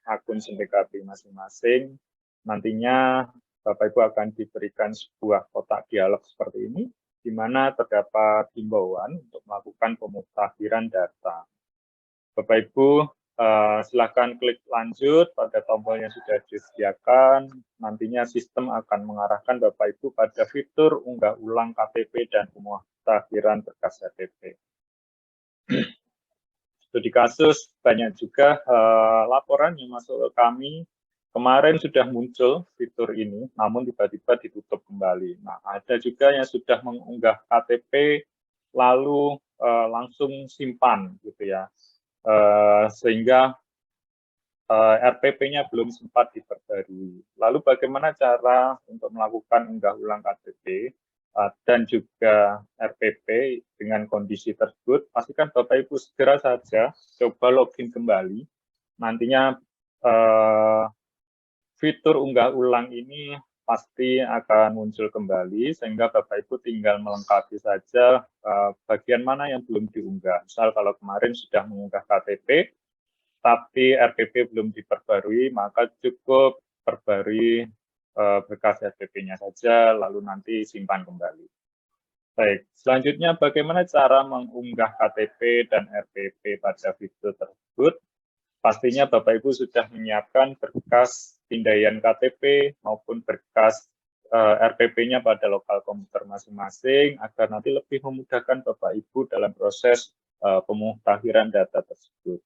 akun Sindikasi masing-masing. Nantinya Bapak Ibu akan diberikan sebuah kotak dialog seperti ini, di mana terdapat himbauan untuk melakukan pemutahiran data. Bapak Ibu silakan klik lanjut pada tombol yang sudah disediakan. Nantinya sistem akan mengarahkan Bapak Ibu pada fitur unggah ulang KTP dan pemutahiran berkas RPP. Studi kasus banyak juga laporan yang masuk ke kami. Kemarin sudah muncul fitur ini, namun tiba-tiba ditutup kembali. Nah, ada juga yang sudah mengunggah KTP lalu langsung simpan, gitu ya, sehingga RPP-nya belum sempat diperbarui. Lalu bagaimana cara untuk melakukan unggah ulang KTP dan juga RPP dengan kondisi tersebut? Pastikan Bapak Ibu segera saja coba login kembali. Nantinya fitur unggah ulang ini pasti akan muncul kembali, sehingga Bapak Ibu tinggal melengkapi saja bagian mana yang belum diunggah. Misal kalau kemarin sudah mengunggah KTP, tapi RPP belum diperbarui, maka cukup perbarui berkas RPP-nya saja, lalu nanti simpan kembali. Baik, selanjutnya bagaimana cara mengunggah KTP dan RPP pada fitur tersebut? Pastinya Bapak Ibu sudah menyiapkan berkas pindaian KTP maupun berkas RPP-nya pada lokal komputer masing-masing agar nanti lebih memudahkan Bapak Ibu dalam proses pemutahiran data tersebut.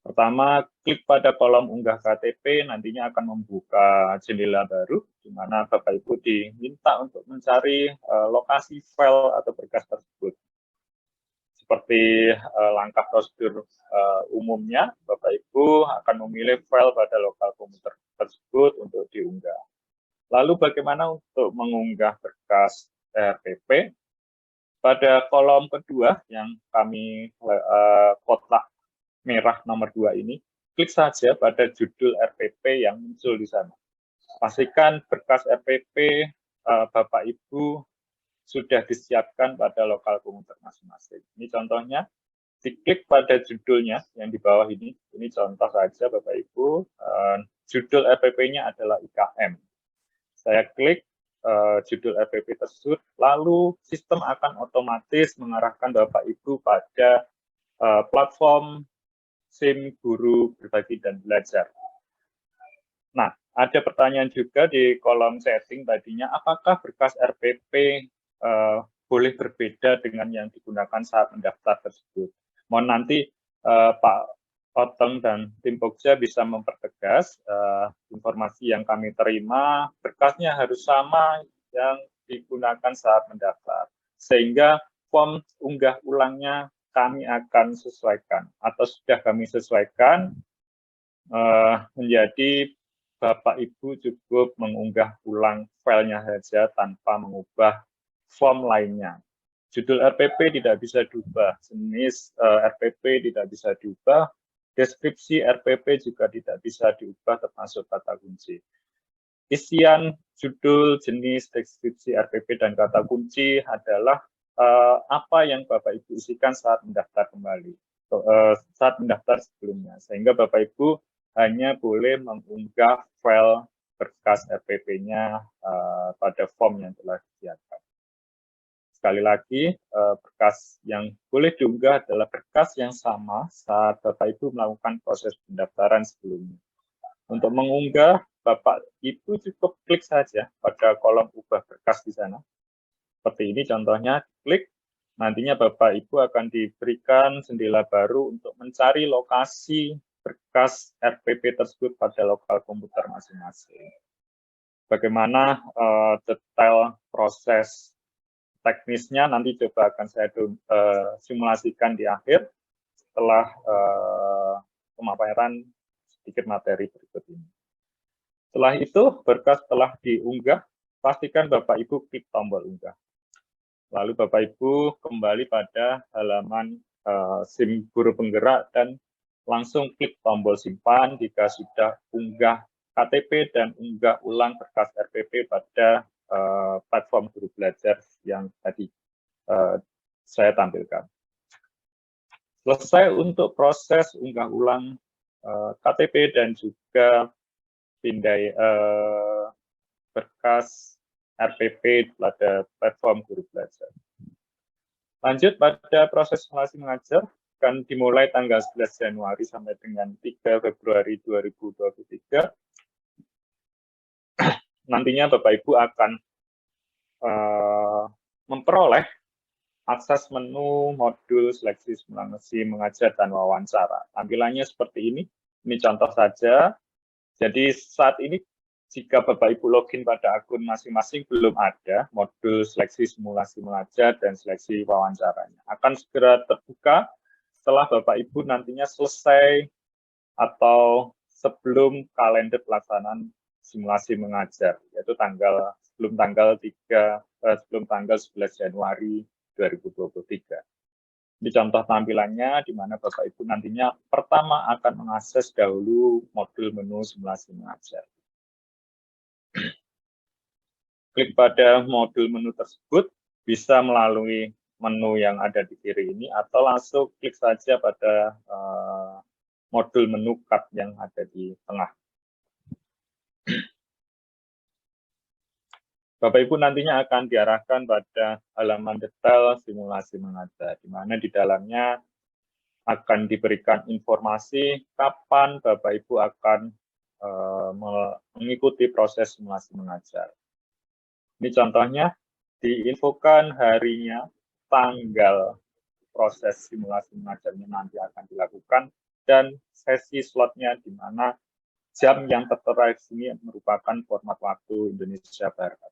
Pertama, klik pada kolom unggah KTP, nantinya akan membuka jendela baru, di mana Bapak Ibu diminta untuk mencari lokasi file atau berkas tersebut. Seperti langkah prosedur umumnya, Bapak Ibu akan memilih file pada lokal komputer tersebut untuk diunggah. Lalu bagaimana untuk mengunggah berkas RPP? Pada kolom kedua yang kami kotak merah nomor 2 ini, klik saja pada judul RPP yang muncul di sana. Pastikan berkas RPP Bapak Ibu sudah disiapkan pada lokal komputer masing-masing. Ini contohnya, diklik pada judulnya yang di bawah ini. Ini contoh saja Bapak Ibu, judul RPP-nya adalah IKM. Saya klik judul RPP tersebut, lalu sistem akan otomatis mengarahkan Bapak Ibu pada platform SIM Guru Berbagi dan Belajar. Nah, ada pertanyaan juga di kolom setting tadinya, apakah berkas RPP boleh berbeda dengan yang digunakan saat mendaftar tersebut? Mohon nanti Pak Oteng dan tim Pokja bisa mempertegas informasi yang kami terima, berkasnya harus sama yang digunakan saat mendaftar, sehingga form unggah ulangnya kami akan sesuaikan atau sudah kami sesuaikan menjadi Bapak Ibu cukup mengunggah ulang filenya saja tanpa mengubah form lainnya. Judul RPP tidak bisa diubah, jenis RPP tidak bisa diubah, deskripsi RPP juga tidak bisa diubah termasuk kata kunci. Isian, judul, jenis, deskripsi RPP dan kata kunci adalah apa yang Bapak Ibu isikan saat mendaftar kembali, saat mendaftar sebelumnya, sehingga Bapak Ibu hanya boleh mengunggah file berkas RPP-nya pada form yang telah disediakan. Sekali lagi, berkas yang boleh diunggah adalah berkas yang sama saat Bapak Ibu melakukan proses pendaftaran sebelumnya. Untuk mengunggah, Bapak Ibu cukup klik saja pada kolom ubah berkas di sana. Seperti ini contohnya, klik. Nantinya Bapak Ibu akan diberikan jendela baru untuk mencari lokasi berkas RPP tersebut pada lokal komputer masing-masing. Bagaimana detail proses teknisnya nanti coba akan saya simulasikan di akhir setelah pemaparan sedikit materi berikut ini. Setelah itu, berkas telah diunggah, pastikan Bapak Ibu klik tombol unggah. Lalu Bapak Ibu kembali pada halaman SIM Guru Penggerak dan langsung klik tombol simpan jika sudah unggah KTP dan unggah ulang berkas RPP pada platform Guru Belajar yang tadi saya tampilkan. Selesai untuk proses unggah ulang KTP dan juga pindai berkas RPP pada platform Guru Belajar. Lanjut pada proses simulasi mengajar akan dimulai tanggal 11 Januari sampai dengan 3 Februari 2023. Nantinya Bapak Ibu akan memperoleh akses menu modul seleksi simulasi mengajar dan wawancara. Tampilannya seperti ini. Ini contoh saja. Jadi saat ini jika Bapak Ibu login pada akun masing-masing belum ada modul seleksi simulasi mengajar dan seleksi wawancaranya. Akan segera terbuka setelah Bapak Ibu nantinya selesai atau sebelum kalender pelaksanaan simulasi mengajar, yaitu sebelum tanggal 11 Januari 2023. Ini contoh tampilannya di mana Bapak Ibu nantinya pertama akan mengakses dahulu modul menu simulasi mengajar. Klik pada modul menu tersebut, bisa melalui menu yang ada di kiri ini, atau langsung klik saja pada modul menu cut yang ada di tengah. Bapak Ibu nantinya akan diarahkan pada halaman detail simulasi mengajar, di mana di dalamnya akan diberikan informasi kapan Bapak Ibu akan mengikuti proses simulasi mengajar. Ini contohnya, diinfokan harinya, tanggal proses simulasi mengajarnya nanti akan dilakukan, dan sesi slotnya di mana jam yang tertera di sini merupakan format waktu Indonesia Barat.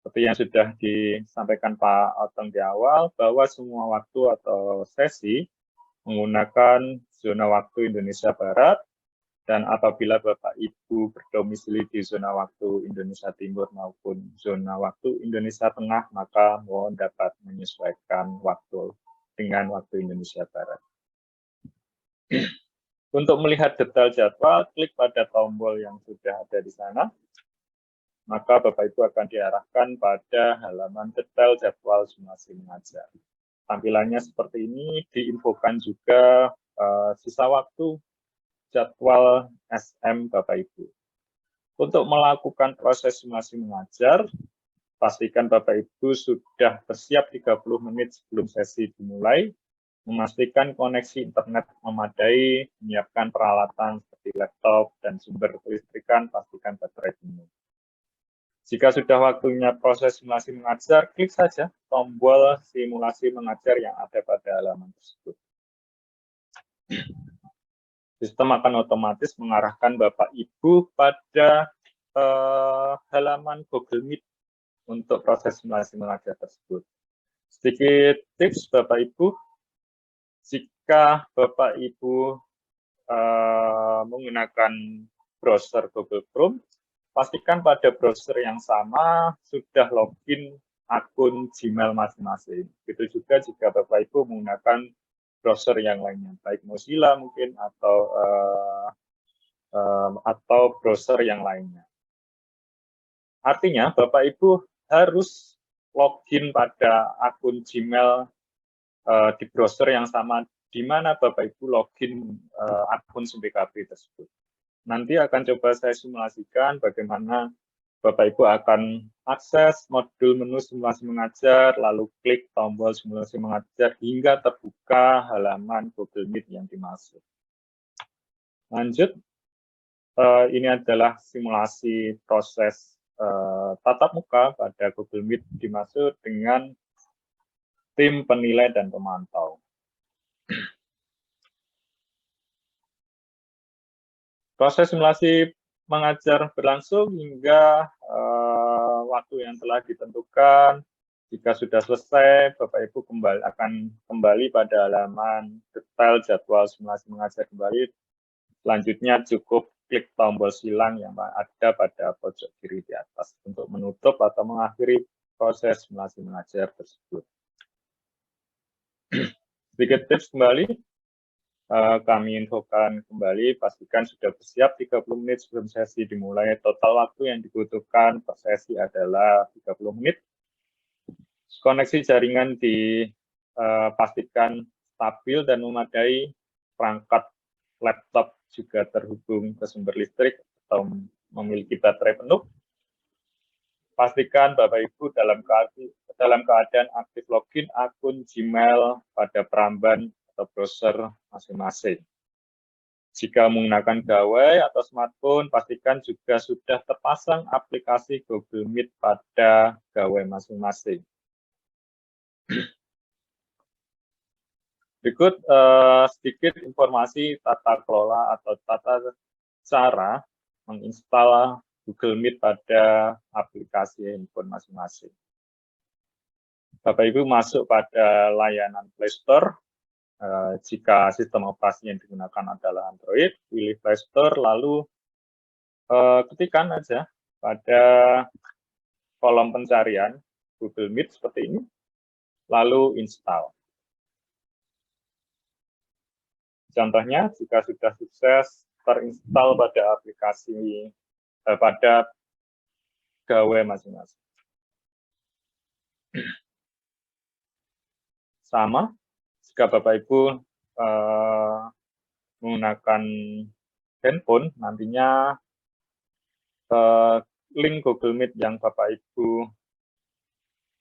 Seperti yang sudah disampaikan Pak Otong di awal, bahwa semua waktu atau sesi menggunakan zona waktu Indonesia Barat, dan apabila Bapak Ibu berdomisili di zona waktu Indonesia Timur maupun zona waktu Indonesia Tengah, maka mohon dapat menyesuaikan waktu dengan waktu Indonesia Barat. Untuk melihat detail jadwal, klik pada tombol yang sudah ada di sana. Maka Bapak Ibu akan diarahkan pada halaman detail jadwal simulasi mengajar. Tampilannya seperti ini, diinfokan juga sisa waktu jadwal SM Bapak Ibu. Untuk melakukan proses simulasi mengajar, pastikan Bapak Ibu sudah bersiap 30 menit sebelum sesi dimulai, memastikan koneksi internet memadai, menyiapkan peralatan seperti laptop dan sumber kelistrikan, pastikan baterai penuh. Jika sudah waktunya proses simulasi mengajar, klik saja tombol simulasi mengajar yang ada pada halaman tersebut. Sistem akan otomatis mengarahkan Bapak Ibu pada halaman Google Meet untuk proses simulasi mengajar tersebut. Sedikit tips Bapak Ibu, jika Bapak Ibu menggunakan browser Google Chrome, pastikan pada browser yang sama sudah login akun Gmail masing-masing. Begitu juga jika Bapak Ibu menggunakan browser yang lainnya, baik Mozilla mungkin atau browser yang lainnya. Artinya Bapak Ibu harus login pada akun Gmail di browser yang sama di mana Bapak Ibu login akun SumBKB tersebut. Nanti akan coba saya simulasikan bagaimana Bapak Ibu akan akses modul menu simulasi mengajar, lalu klik tombol simulasi mengajar hingga terbuka halaman Google Meet yang dimaksud. Lanjut, ini adalah simulasi proses tatap muka pada Google Meet dimaksud dengan tim penilai dan pemantau. Proses simulasi mengajar berlangsung hingga waktu yang telah ditentukan. Jika sudah selesai, Bapak Ibu akan kembali pada halaman detail jadwal simulasi mengajar kembali. Selanjutnya cukup klik tombol silang yang ada pada pojok kiri di atas untuk menutup atau mengakhiri proses simulasi mengajar tersebut. Sedikit tips kembali. Kami infokan kembali, pastikan sudah bersiap 30 menit sebelum sesi dimulai. Total waktu yang dibutuhkan per sesi adalah 30 menit. Koneksi jaringan dipastikan stabil dan memadai, perangkat laptop juga terhubung ke sumber listrik atau memiliki baterai penuh, pastikan Bapak Ibu dalam keadaan aktif login akun Gmail pada peramban atau browser masing-masing. Jika menggunakan gawai atau smartphone, pastikan juga sudah terpasang aplikasi Google Meet pada gawai masing-masing. Berikut sedikit informasi tata kelola atau tata cara menginstal Google Meet pada aplikasi handphone masing-masing. Bapak Ibu masuk pada layanan Play Store. Jika sistem operasi yang digunakan adalah Android, pilih Play Store, lalu ketikkan aja pada kolom pencarian Google Meet seperti ini, lalu install. Contohnya, jika sudah sukses terinstall pada aplikasi pada gawai masing-masing. Sama, jika Bapak Ibu menggunakan handphone, nantinya link Google Meet yang Bapak Ibu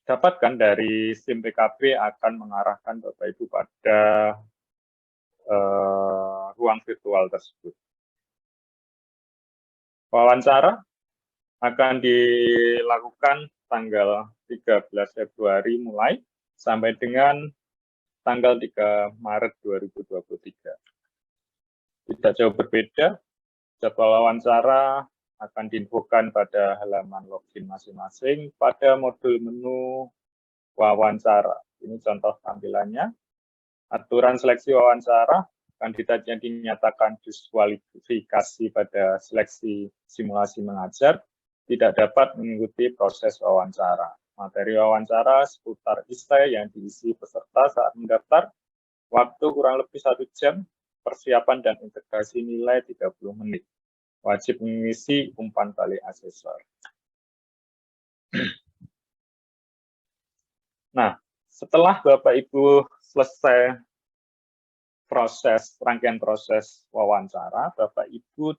dapatkan dari SIM PKB akan mengarahkan Bapak Ibu pada ruang virtual tersebut. Wawancara akan dilakukan tanggal 13 Februari mulai sampai dengan tanggal 3 Maret 2023. Tidak jauh berbeda, jadwal wawancara akan diinfokan pada halaman login masing-masing pada modul menu wawancara. Ini contoh tampilannya. Aturan seleksi wawancara, kandidat yang dinyatakan diskualifikasi pada seleksi simulasi mengajar tidak dapat mengikuti proses wawancara. Materi wawancara seputar esai yang diisi peserta saat mendaftar, waktu kurang lebih 1 jam, persiapan dan integrasi nilai 30 menit. Wajib mengisi umpan balik asesor. Nah, setelah Bapak Ibu selesai rangkaian proses wawancara, Bapak Ibu